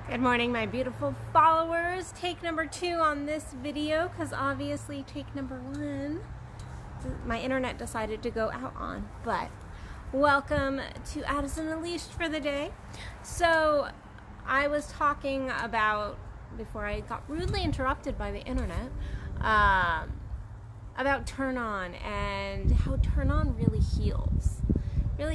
Good morning, my beautiful followers. Take number 2 on this video, because obviously take number 1 my internet decided to go out on. But welcome to Addison Unleashed for the day. So I was talking about, before I got rudely interrupted by the internet, about turn on and how turn on really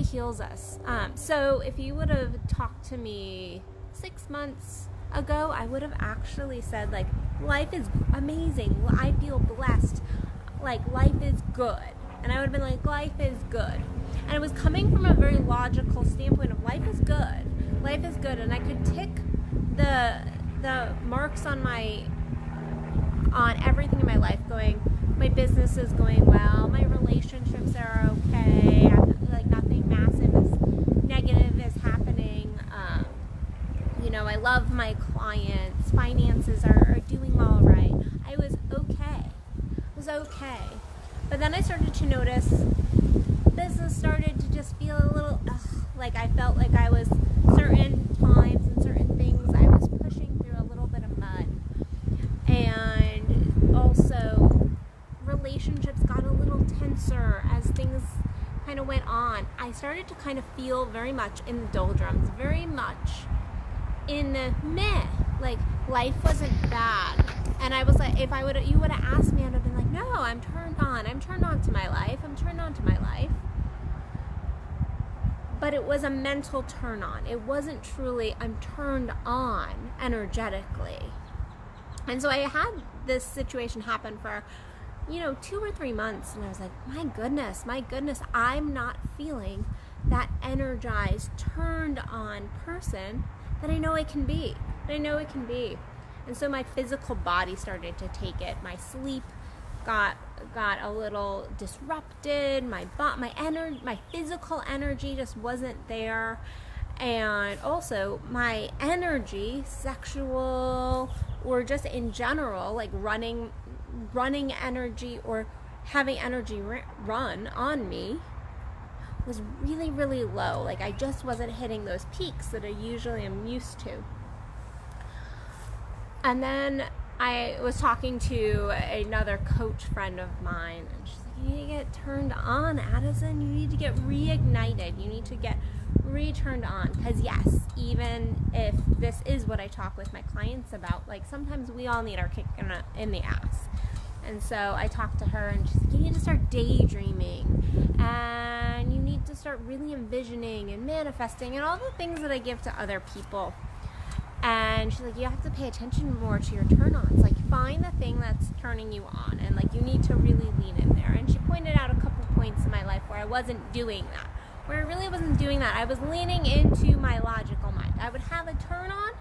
heals us. So if you would have talked to me 6 months ago, I would have actually said, like, life is amazing, I feel blessed, like, life is good. And I would have been like, life is good. And it was coming from a very logical standpoint of life is good, and I could tick the marks on everything in my life, going, my business is going well, my relationships are okay, like nothing massive negative is happening. I love my clients, finances are doing all right. I was okay. But then I started to notice business started to just feel a little, like I felt like I was, certain times and certain things, I was pushing through a little bit of mud. And also, relationships got a little tenser as things kind of went on. I started to kind of feel very much in the doldrums, very much in the meh, like life wasn't bad. And I was like, you would have asked me, I'd have been like, no, I'm turned on to my life. But it was a mental turn on. It wasn't truly, I'm turned on energetically. And so I had this situation happen for 2 or 3 months, and I was like, my goodness, I'm not feeling that energized, turned on person that I know it can be. And so my physical body started to take it. My sleep got a little disrupted. My physical energy just wasn't there. And also my energy, sexual or just in general, like running energy or having energy run on me, was really, really low. Like I just wasn't hitting those peaks that I usually am used to. And then I was talking to another coach friend of mine, and she's like, you need to get turned on, Addison. You need to get reignited. You need to get returned on. Because yes, even if this is what I talk with my clients about, like sometimes we all need our kick in the ass. And so I talked to her, and she's like, you need to start daydreaming, and you need to start really envisioning and manifesting and all the things that I give to other people. And she's like, you have to pay attention more to your turn-ons. Like, find the thing that's turning you on, and like you need to really lean in there. And she pointed out a couple points in my life where I wasn't doing that, where I really wasn't doing that. I was leaning into my logical mind. I would have a turn-on,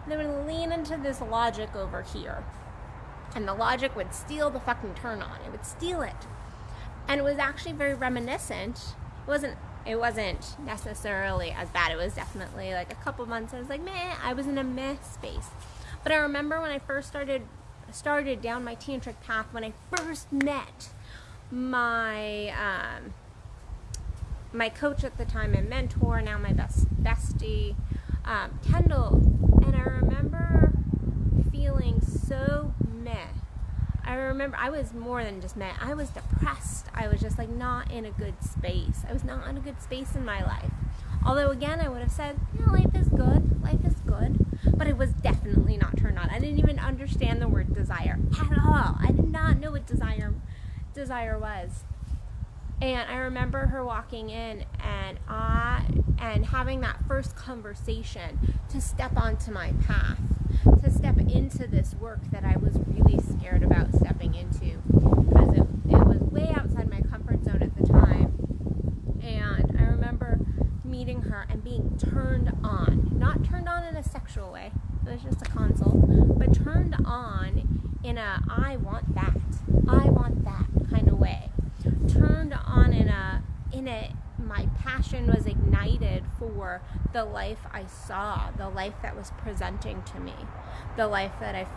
and then would lean into this logic over here. And the logic would steal the fucking turn on. It would steal it. And it was actually very reminiscent. It wasn't necessarily as bad. It was definitely like a couple months. I was like, meh. I was in a meh space. But I remember when I first started down my tantric path, when I first met my my coach at the time and mentor, now my bestie, Kendall. And I remember feeling so meh. I remember I was more than just meh. I was depressed. I was just like not in a good space. I was not in a good space in my life. Although again, I would have said, life is good. But it was definitely not turned on. I didn't even understand the word desire at all. I did not know what desire was. And I remember her walking in and having that first conversation to step onto my path, to step into this work that I was really scared about stepping into, because it was way outside my comfort zone at the time. And I remember meeting her and being turned on, not turned on in a sexual way, it was just a consult, but turned on in a I want that kind of way. Turned on in a my passion was ignited for the life I saw, the life that was presenting to me, the life that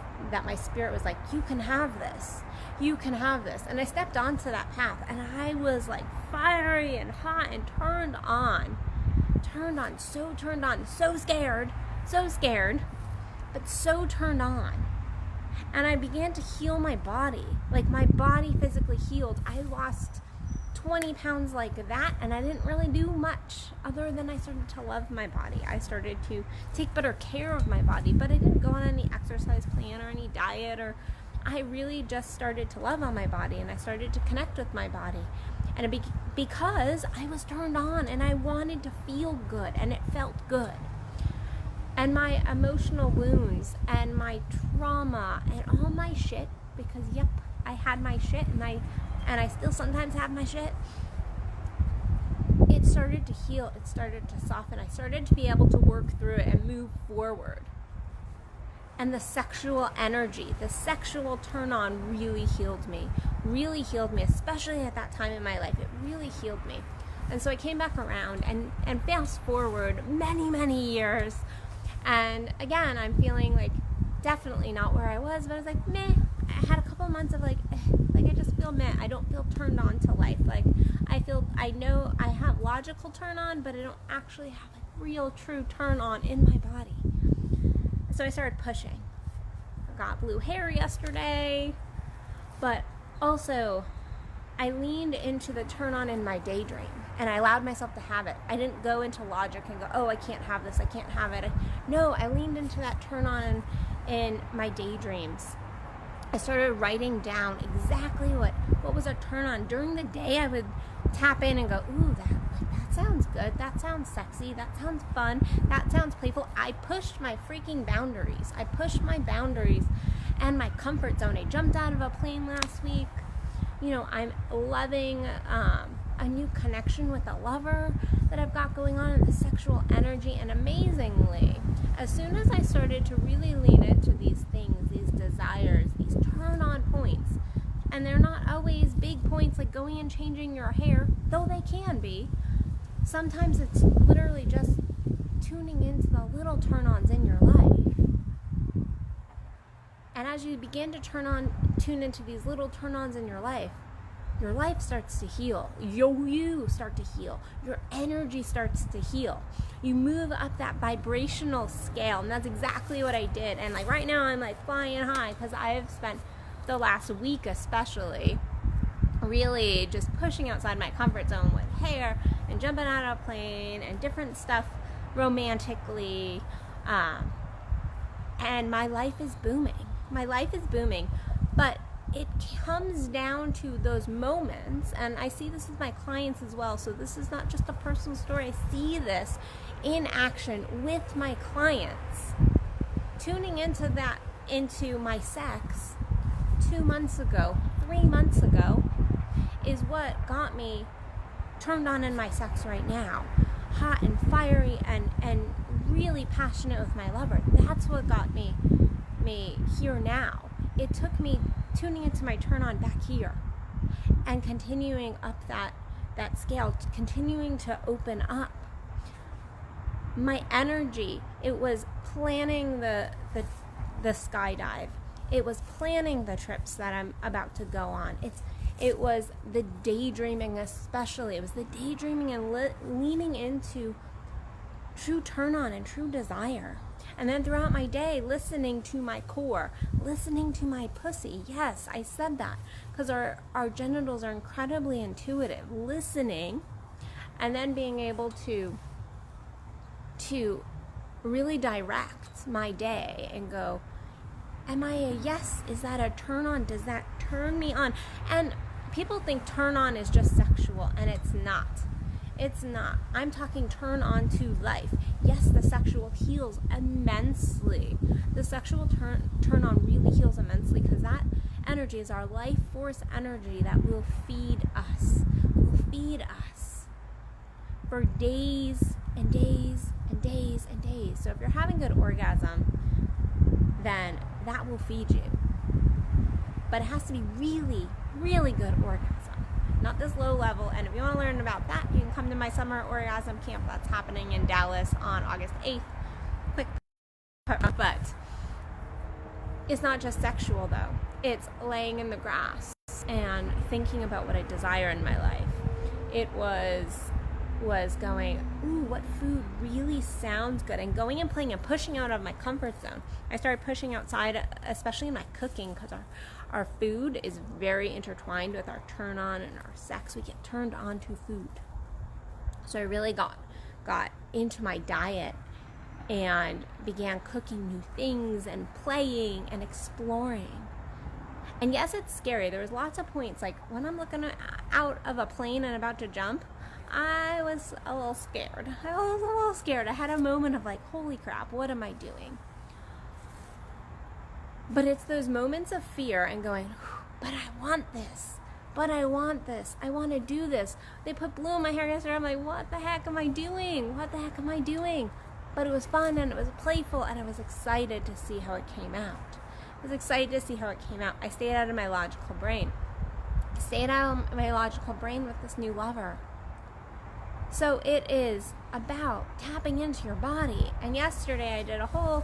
my spirit was like, you can have this. And I stepped onto that path, and I was like fiery and hot and turned on, so scared, but so turned on. And I began to heal my body. Like, my body physically healed. I lost 20 pounds like that, and I didn't really do much other than I started to love my body. I started to take better care of my body, but I didn't go on any exercise plan or any diet, or I really just started to love on my body, and I started to connect with my body. And because I was turned on and I wanted to feel good, and it felt good. And my emotional wounds and my trauma and all my shit, because yep, I had my shit, and I still sometimes have my shit. It started to heal. It started to soften. I started to be able to work through it and move forward. And the sexual energy, the sexual turn on really healed me, especially at that time in my life. It really healed me. And so I came back around and fast forward many, many years. And again, I'm feeling like definitely not where I was, but I was like, meh. I had a couple months of like I just feel meh. I don't feel turned on to life. Like, I know I have logical turn on, but I don't actually have a real true turn on in my body. So I started pushing. I got blue hair yesterday, but also I leaned into the turn on in my daydream, and I allowed myself to have it. I didn't go into logic and go, oh, I can't have this, I can't have it. No, I leaned into that turn on in my daydreams. I started writing down exactly what was a turn on. During the day, I would tap in and go, ooh, that sounds good, that sounds sexy, that sounds fun, that sounds playful. I pushed my freaking boundaries. I pushed my boundaries and my comfort zone. I jumped out of a plane last week. You know, I'm loving a new connection with a lover that I've got going on, in the sexual energy. And amazingly, as soon as I started to really lean into these things, these desires, these turn on points, and they're not always big points like going and changing your hair, though they can be. Sometimes it's literally just tuning into the little turn-ons in your life. And as you begin to tune into these little turn-ons in your life starts to heal. You start to heal. Your energy starts to heal. You move up that vibrational scale, and that's exactly what I did. And like right now, I'm like flying high because I have spent the last week especially really just pushing outside my comfort zone with hair and jumping out of a plane and different stuff romantically. And my life is booming. But it comes down to those moments, and I see this with my clients as well, so this is not just a personal story. I see this in action with my clients. Tuning into my sex 2 months ago, 3 months ago, is what got me turned on in my sex right now. Hot and fiery and really passionate with my lover. That's what got me here now. It took me tuning into my turn on back here and continuing up that scale, continuing to open up. My energy, it was planning the skydive. It was planning the trips that I'm about to go on. It was the daydreaming especially. It was the daydreaming and leaning into true turn on and true desire. And then throughout my day, listening to my core, listening to my pussy. Yes, I said that because our genitals are incredibly intuitive. Listening and then being able to really direct my day and go, am I a yes? Is that a turn on? Does that turn me on? And people think turn on is just sexual, and it's not. It's not. I'm talking turn on to life. Yes, the sexual heals immensely. The sexual turn on really heals immensely because that energy is our life force energy that will feed us. Will feed us for days and days and days and days. So if you're having good orgasm, then that will feed you. But it has to be really, really good orgasm. Not this low level. And if you want to learn about that, you can come to my summer orgasm camp that's happening in Dallas on August 8th. Quick, but it's not just sexual though. It's laying in the grass and thinking about what I desire in my life. It was was going, ooh, what food really sounds good, and going and playing and pushing out of my comfort zone. I started pushing outside, especially in my cooking, because our food is very intertwined with our turn on and our sex. We get turned on to food. So I really got into my diet and began cooking new things and playing and exploring. And yes, it's scary. There was lots of points, like when I'm looking out of a plane and about to jump, I was a little scared. I had a moment of like, holy crap, what am I doing? But it's those moments of fear and going, but I want this. I want to do this. They put blue in my hair yesterday. I'm like, what the heck am I doing? But it was fun and it was playful, and I was excited to see how it came out. I stayed out of my logical brain. With this new lover. So it is about tapping into your body. And yesterday I did a whole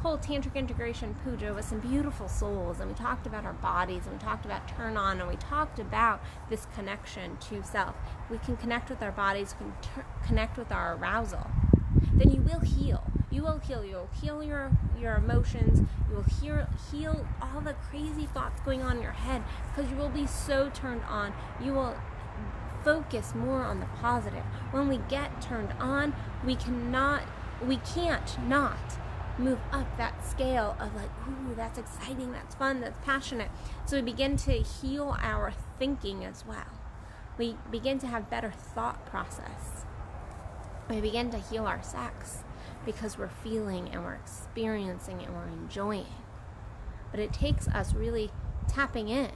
tantric integration puja with some beautiful souls, and we talked about our bodies, and we talked about turn on, and we talked about this connection to self. We can connect with our bodies, we can connect with our arousal. Then you will heal. You'll heal your emotions. You will heal all the crazy thoughts going on in your head, because you will be so turned on. You will focus more on the positive. When we get turned on, we can't not move up that scale of like, ooh, that's exciting, that's fun, that's passionate. So we begin to heal our thinking as well. We begin to have better thought process. We begin to heal our sex, because we're feeling and we're experiencing and we're enjoying. But it takes us really tapping in.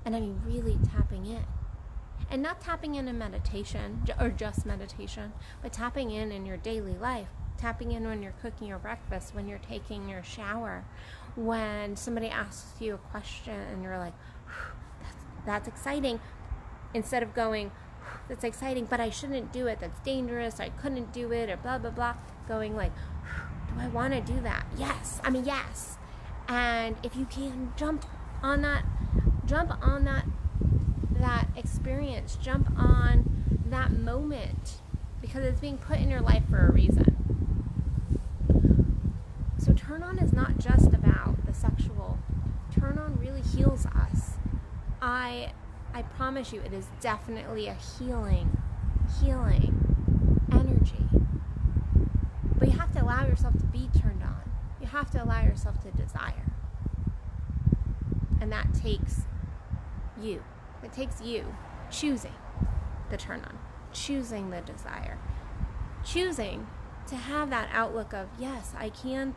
And I mean really tapping in. And not tapping in meditation, or just meditation, but tapping in your daily life. Tapping in when you're cooking your breakfast, when you're taking your shower, when somebody asks you a question and you're like, that's exciting. Instead of going, that's exciting, but I shouldn't do it, that's dangerous, I couldn't do it, or blah, blah, blah. Going like, do I want to do that? Yes. And if you can jump on that experience, jump on that moment, because it's being put in your life for a reason. So turn on is not just about the sexual. Turn on really heals us. I promise you, it is definitely a healing energy. But you have to allow yourself to be turned on. You have to allow yourself to desire. And that takes you. It takes you choosing the turn on, choosing the desire, choosing to have that outlook of, yes, I can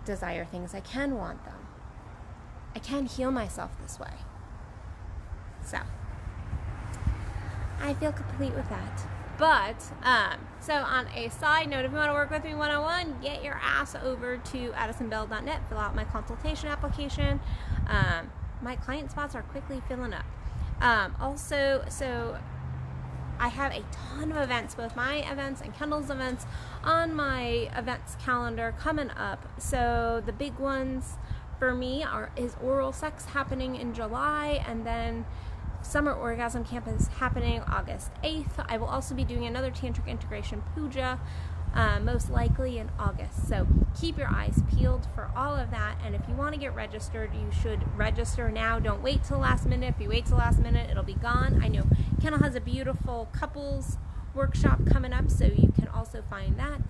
desire things, I can want them, I can heal myself this way. So I feel complete with that. But so on a side note, if you want to work with me one-on-one, get your ass over to addisonbell.net, fill out my consultation application. My client spots are quickly filling up. Also, so I have a ton of events, both my events and Kendall's events, on my events calendar coming up. So the big ones for me is oral sex happening in July, and then Summer Orgasm Camp is happening August 8th. I will also be doing another Tantric Integration Puja, most likely in August. So keep your eyes peeled for all of that. And if you want to get registered, you should register now. Don't wait till the last minute. If you wait till the last minute, it'll be gone. I know Kendall has a beautiful couples workshop coming up, so you can also find that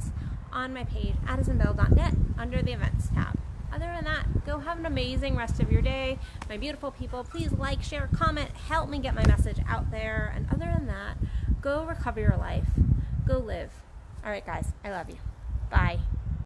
on my page, addisonbell.net, under the events tab. Other than that, go have an amazing rest of your day. My beautiful people, please like, share, comment, help me get my message out there. And other than that, go recover your life. Go live. All right, guys, I love you. Bye.